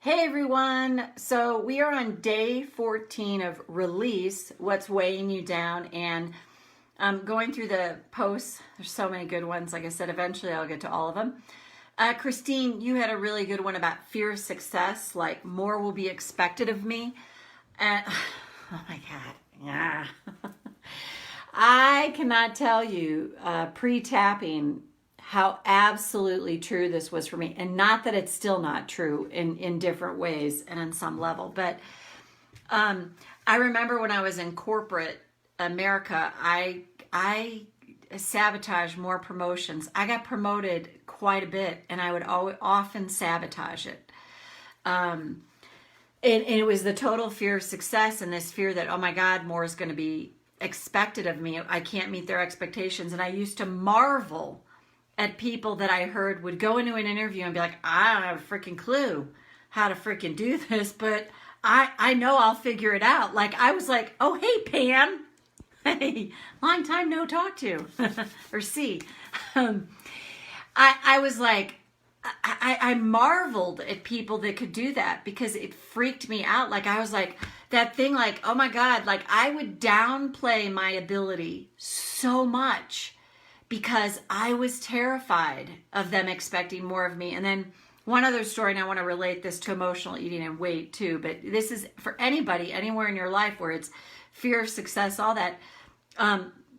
Hey everyone, so we are on day 14 of Release What's Weighing You Down, and going through the posts. There's so many good ones. Like I said, eventually I'll get to all of them. Christine, you had a really good one about fear of success, like more will be expected of me. And oh my God, yeah. I cannot tell you pre-tapping how absolutely true this was for me. And not that it's still not true in different ways and on some level. But I remember when I was in corporate America, I sabotaged more promotions. I got promoted quite a bit, and I would often sabotage it. And it was the total fear of success and this fear that, oh my God, more is going to be expected of me. I can't meet their expectations. And I used to marvel at people that I heard would go into an interview and be like, I don't have a freaking clue how to freaking do this, but I know I'll figure it out. Like, I was like, oh, hey, Pam. Hey, long time no talk to or see. I was like, I marveled at people that could do that because it freaked me out. Like, I was like, that thing, like, oh my God, like I would downplay my ability so much because I was terrified of them expecting more of me. And then one other story, and I want to relate this to emotional eating and weight too, but this is for anybody, anywhere in your life where it's fear of success, all that.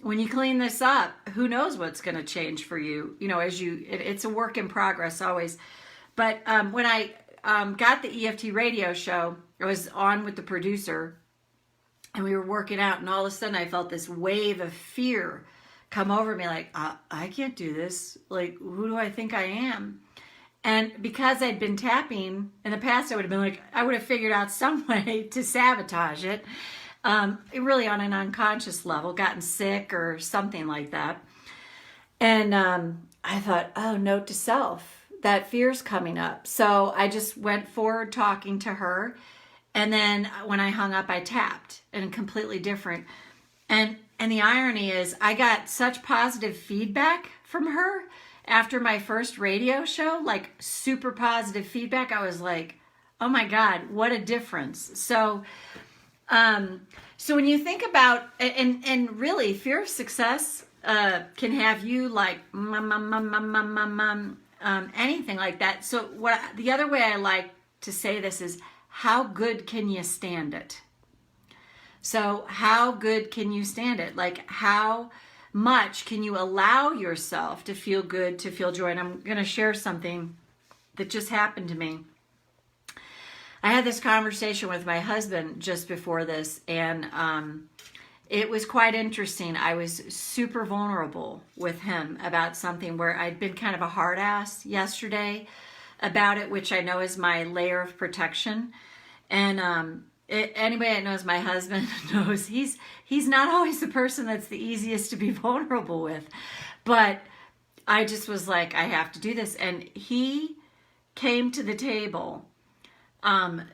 When you clean this up, who knows what's going to change for you, it's a work in progress always. But when I got the EFT radio show, I was on with the producer and we were working out, and all of a sudden I felt this wave of fear come over me, like, I can't do this. Like, who do I think I am? And because I'd been tapping in the past, I would have been like, I would have figured out some way to sabotage it. Really on an unconscious level, gotten sick or something like that. And I thought, oh, note to self, that fear's coming up. So I just went forward talking to her. And then when I hung up, I tapped, and completely different. And the irony is I got such positive feedback from her after my first radio show, like super positive feedback. I was like, oh my God, what a difference. So when you think about, and really fear of success can have you like, anything like that. So the other way I like to say this is, how good can you stand it? So how good can you stand it? Like, how much can you allow yourself to feel good, to feel joy? And I'm going to share something that just happened to me. I had this conversation with my husband just before this, and it was quite interesting. I was super vulnerable with him about something where I'd been kind of a hard ass yesterday about it, which I know is my layer of protection. And anybody that knows my husband knows he's not always the person that's the easiest to be vulnerable with. But I just was like, I have to do this. And he came to the table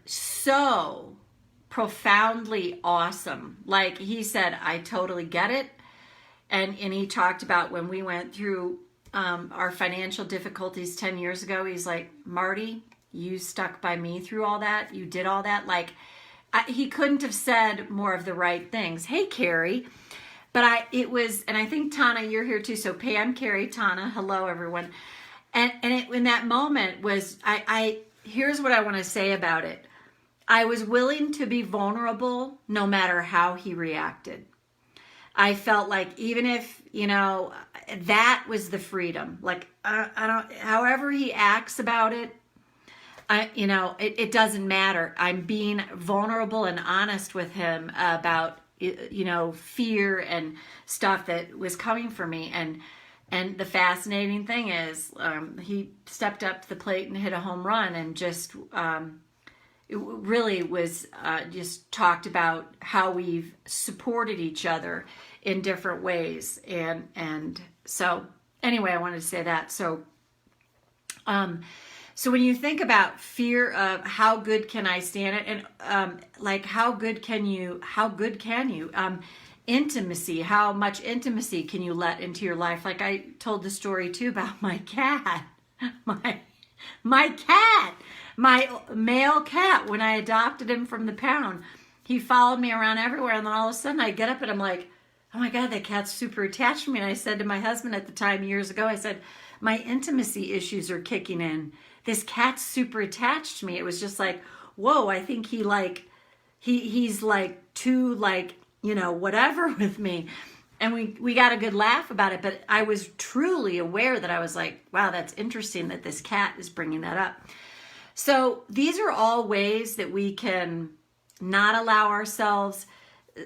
so profoundly awesome. Like, he said, I totally get it. And he talked about when we went through our financial difficulties 10 years ago. He's like, Marty, you stuck by me through all that. You did all that. Like, he couldn't have said more of the right things. Hey, Carrie. But it was, and I think Tana, you're here too. So Pam, Carrie, Tana, hello everyone. And in that moment was, here's what I want to say about it. I was willing to be vulnerable no matter how he reacted. I felt like even if, that was the freedom. Like, I don't, however he acts about it, it doesn't matter. I'm being vulnerable and honest with him about, fear and stuff that was coming for me. And the fascinating thing is, he stepped up to the plate and hit a home run, and just it really was just talked about how we've supported each other in different ways. And so anyway, I wanted to say that. So when you think about fear of how good can I stand it, and like how good can you, intimacy, how much intimacy can you let into your life? Like I told the story too about my cat. My cat, my male cat, when I adopted him from the pound, he followed me around everywhere. And then all of a sudden I get up and I'm like, oh my God, that cat's super attached to me. And I said to my husband at the time, years ago, I said, my intimacy issues are kicking in. This cat's super attached to me. It was just like, whoa, I think he's like too like, whatever with me. And we got a good laugh about it, but I was truly aware that I was like, wow, that's interesting that this cat is bringing that up. So these are all ways that we can not allow ourselves,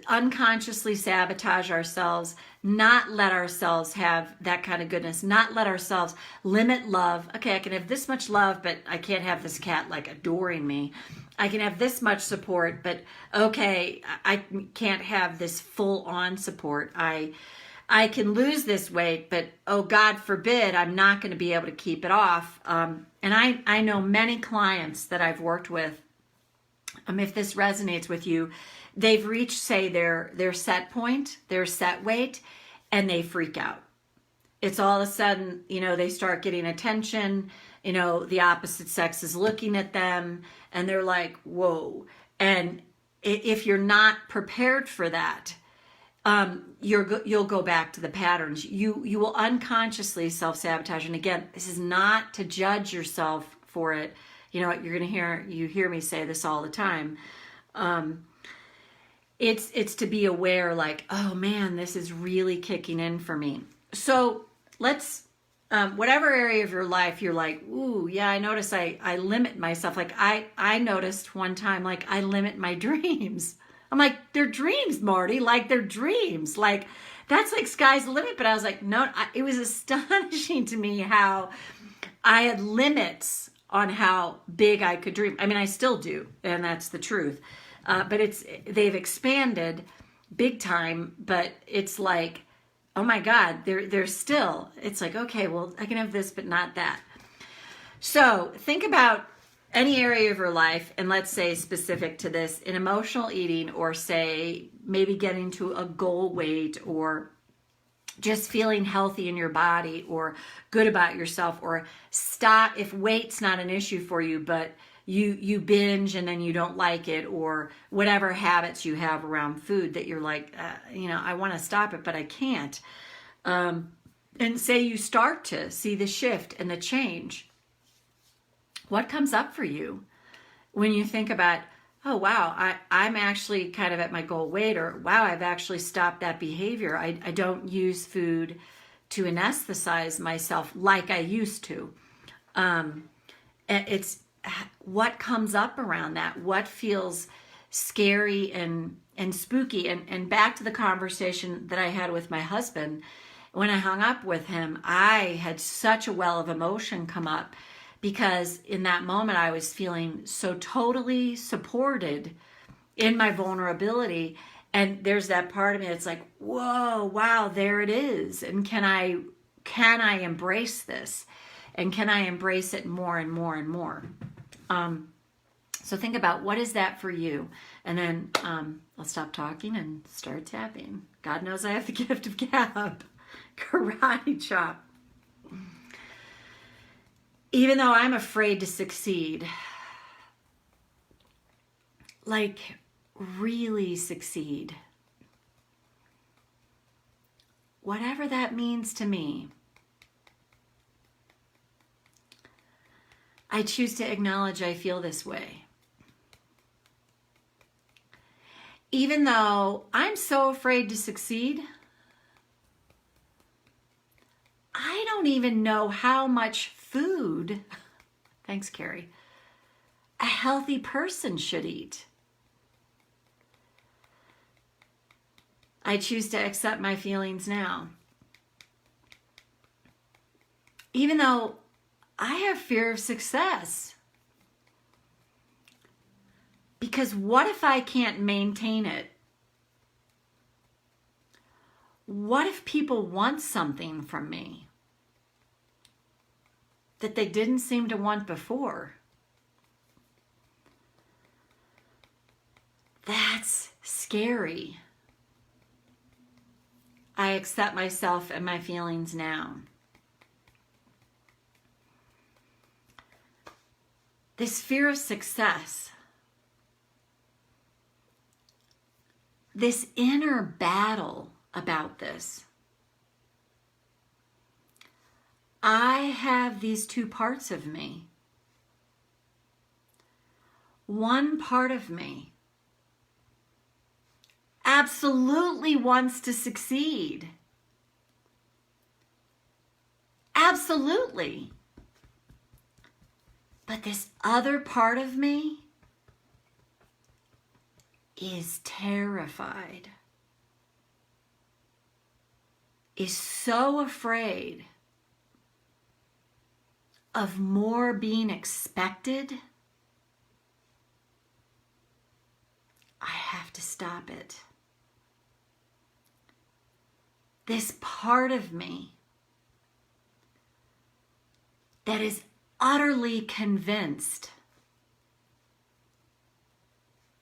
unconsciously sabotage ourselves, not let ourselves have that kind of goodness, not let ourselves limit love. Okay, I can have this much love, but I can't have this cat like adoring me. I can have this much support, but okay, I can't have this full on support. I can lose this weight, but oh, God forbid, I'm not going to be able to keep it off. And I know many clients that I've worked with, if this resonates with you, they've reached, say, their set point, their set weight, and they freak out. It's all of a sudden, they start getting attention, the opposite sex is looking at them, and they're like, whoa. And if you're not prepared for that, you'll go back to the patterns. You will unconsciously self-sabotage. And again, this is not to judge yourself for it. You know what, you hear me say this all the time. It's to be aware, like, oh man, this is really kicking in for me. So let's, whatever area of your life you're like, ooh, yeah, I notice I limit myself. Like I noticed one time, like I limit my dreams. I'm like, they're dreams, Marty. Like they're dreams. Like that's like sky's the limit. But I was like, no, it was astonishing to me how I had limits on how big I could dream. I mean, I still do, and that's the truth. But they've expanded big time, but it's like, oh my God, they're still, it's like, okay, well, I can have this, but not that. So think about any area of your life, and let's say specific to this, in emotional eating, or say maybe getting to a goal weight, or just feeling healthy in your body, or good about yourself, or stop if weight's not an issue for you, but you binge and then you don't like it, or whatever habits you have around food that you're like, I want to stop it, but I can't. And say you start to see the shift and the change. What comes up for you when you think about, oh, wow, I'm actually kind of at my goal weight, or wow, I've actually stopped that behavior. I don't use food to anesthetize myself like I used to. It's what comes up around that, what feels scary and spooky. And back to the conversation that I had with my husband, when I hung up with him, I had such a well of emotion come up, because in that moment I was feeling so totally supported in my vulnerability. And there's that part of me that's like, whoa, wow, there it is. And can I embrace this? And can I embrace it more and more and more? So think about, what is that for you? And then I'll stop talking and start tapping. God knows I have the gift of gab. Karate chop. Even though I'm afraid to succeed, like really succeed, whatever that means to me, I choose to acknowledge I feel this way. Even though I'm so afraid to succeed, I don't even know how much food, thanks Carrie, a healthy person should eat. I choose to accept my feelings now. Even though I have fear of success. Because what if I can't maintain it? What if people want something from me that they didn't seem to want before? That's scary. I accept myself and my feelings now. This fear of success, this inner battle about this. I have these two parts of me. One part of me absolutely wants to succeed. Absolutely. But this other part of me is terrified, is so afraid of more being expected. I have to stop it. This part of me that is utterly convinced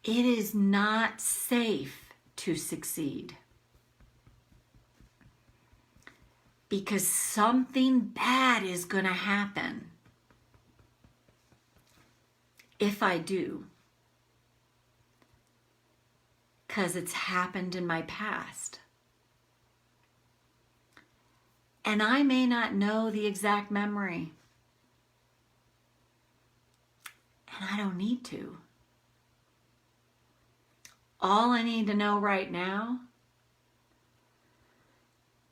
it is not safe to succeed because something bad is going to happen if I do, because it's happened in my past. And I may not know the exact memory. And I don't need to. All I need to know right now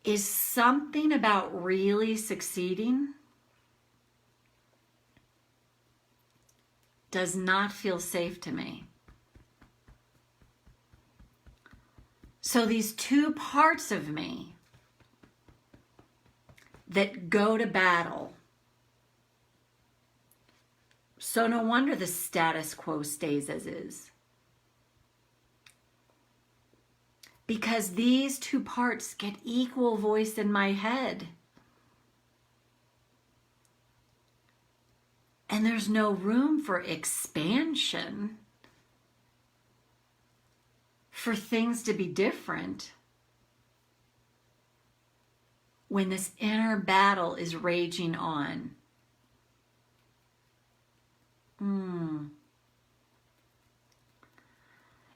is something about really succeeding does not feel safe to me. So these two parts of me that go to battle. So no wonder the status quo stays as is. Because these two parts get equal voice in my head. And there's no room for expansion, for things to be different, when this inner battle is raging on.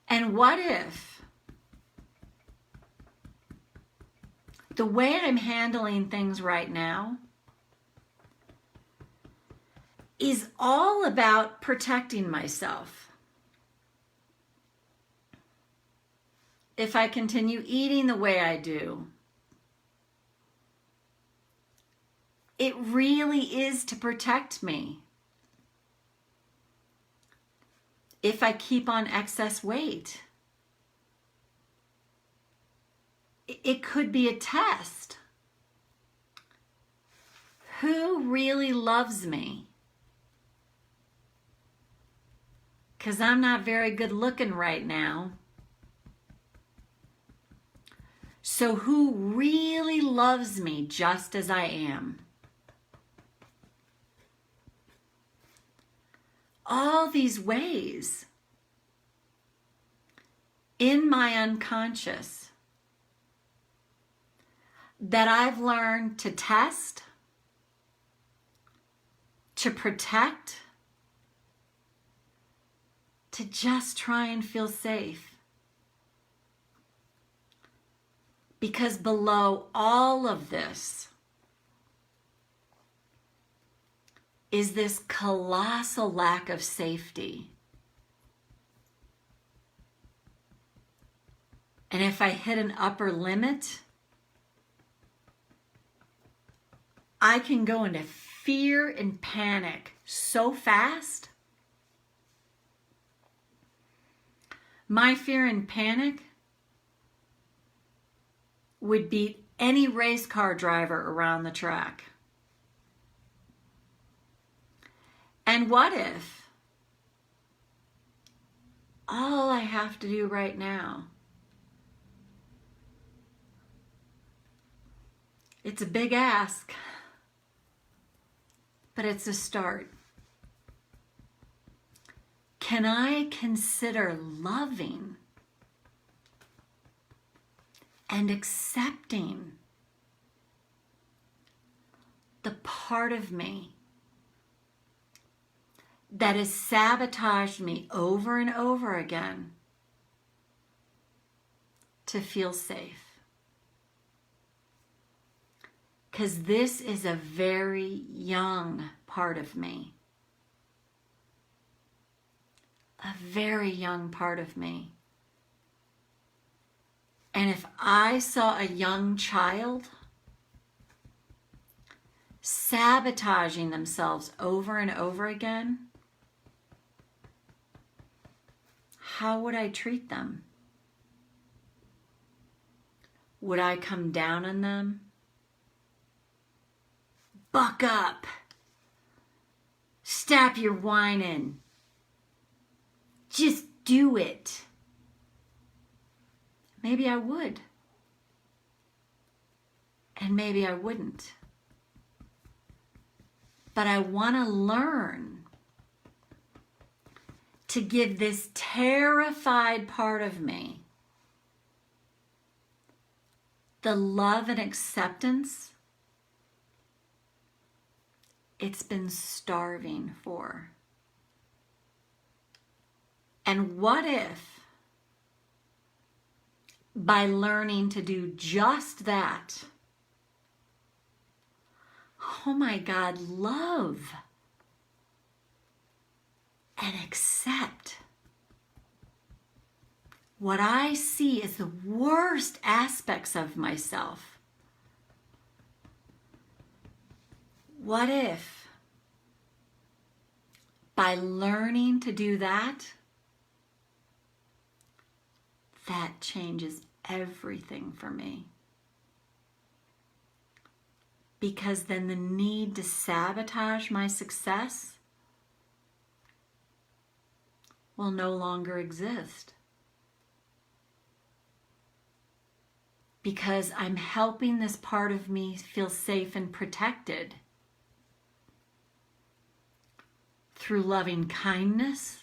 And what if the way I'm handling things right now is all about protecting myself? If I continue eating the way I do, it really is to protect me. If I keep on excess weight, it could be a test. Who really loves me? Because I'm not very good looking right now. So who really loves me just as I am? All these ways in my unconscious that I've learned to test, to protect, to just try and feel safe. Because below all of this is this colossal lack of safety. And if I hit an upper limit, I can go into fear and panic so fast. My fear and panic would beat any race car driver around the track. And what if all I have to do right now, it's a big ask, but it's a start. Can I consider loving and accepting the part of me that has sabotaged me over and over again to feel safe. Because this is a very young part of me. A very young part of me. And if I saw a young child sabotaging themselves over and over again, how would I treat them? Would I come down on them? Buck up. Stop your whining. Just do it. Maybe I would. And maybe I wouldn't. But I want to learn to give this terrified part of me the love and acceptance it's been starving for. And what if, by learning to do just that, oh my God, love and accept what I see as the worst aspects of myself. What if, by learning to do that, that changes everything for me? Because then the need to sabotage my success will no longer exist. Because I'm helping this part of me feel safe and protected through loving kindness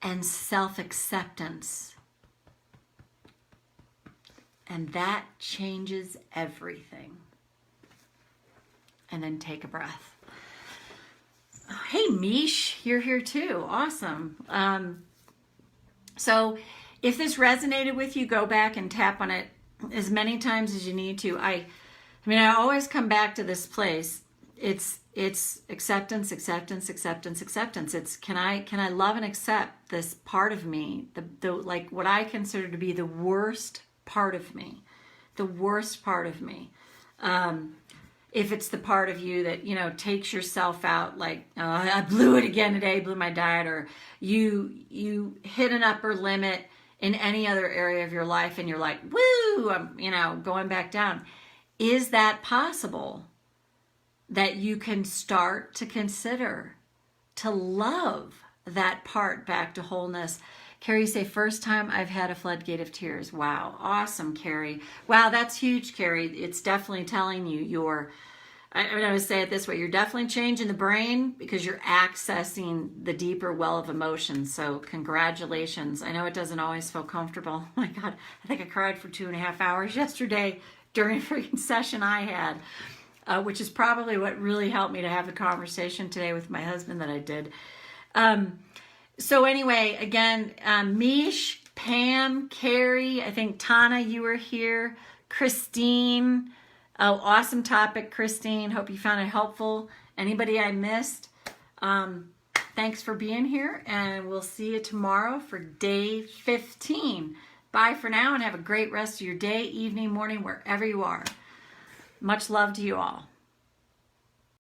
and self-acceptance. And that changes everything. And then take a breath. Oh, hey, Mish, you're here too. Awesome. So if this resonated with you, go back and tap on it as many times as you need to. I always come back to this place. It's acceptance, acceptance, acceptance, acceptance. It's can I love and accept this part of me, the like what I consider to be the worst part of me, the worst part of me. If it's the part of you that, takes yourself out, like, I blew it again today, blew my diet, or you hit an upper limit in any other area of your life and you're like, woo, I'm, going back down. Is that possible? That you can start to consider to love that part back to wholeness. Carrie, say, first time I've had a floodgate of tears. Wow. Awesome, Carrie. Wow, that's huge, Carrie. It's definitely telling you I would say it this way, you're definitely changing the brain because you're accessing the deeper well of emotions. So congratulations. I know it doesn't always feel comfortable. Oh my God, I think I cried for 2.5 hours yesterday during a freaking session I had. Which is probably what really helped me to have the conversation today with my husband that I did. So anyway, again, Mish, Pam, Carrie, I think Tana, you were here, Christine. Oh, awesome topic, Christine. Hope you found it helpful. Anybody I missed, thanks for being here, and we'll see you tomorrow for day 15. Bye for now, and have a great rest of your day, evening, morning, wherever you are. Much love to you all.